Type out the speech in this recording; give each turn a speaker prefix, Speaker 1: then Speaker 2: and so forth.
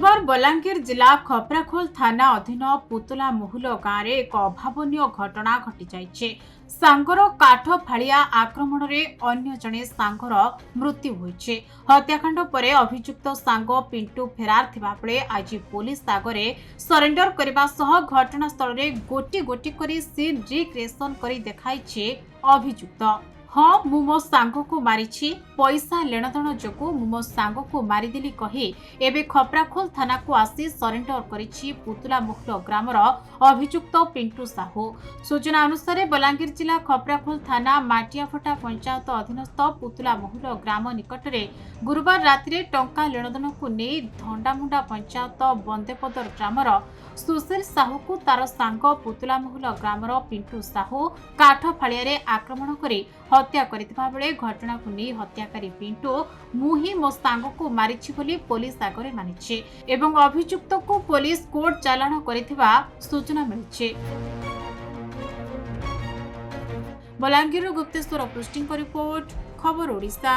Speaker 1: गुरुवार बलांगीर जिला खपराखोल थाना अधीन पुतला मुहुल गाँव में एक अभावन घटना घटी जाइछे। सांगर काठ फाड़िया आक्रमण में अन्य जड़े सांगर मृत्यु होइछे। हत्याकांड पर अभियुक्त सांग पिंटू फेरार थिबा बेले आज पुलिस आगरे सरेंडर करने सह घटनास्थल में गोटी गोटी करी सीन रिक्रिएशन करी देखाइछे अभियुक्त। हाँ मु मो सांग को मारिछि, पैसा लेनदेन जोगु मु मो सांग को मारिदेली कही एबे खपराखोल थाना को आसी सरेंडर करिछि पुतला मुखल ग्रामर अभियुक्त पिंटू साहू। सूचना अनुसार बलांगीर जिला खपराखोल थाना माटियाफटा पंचायत अधीनस्थ पुतला मुहुल ग्राम निकटरे गुरुवार राति टंका लेनदेन को नहीं धंडामुंडा पंचायत बंदेपदर ग्रामर सुशील साहू को तार सांग पुतला मुहुल ग्रामर पिंटू साहू काठ फाड़िया आक्रमण करी हत्या करथिबा बेले घटना को नहीं हत्याकारी पिंटू मु ही मो सांग को मारिछि बोली पुलिस आगरे मानिछि एवं अभियुक्त को पुलिस कोर्ट चालाण करथिबा सूचना मिलिछि। बलांगीर गुप्तेश्वर पृष्टि रिपोर्ट खबर ओडिशा।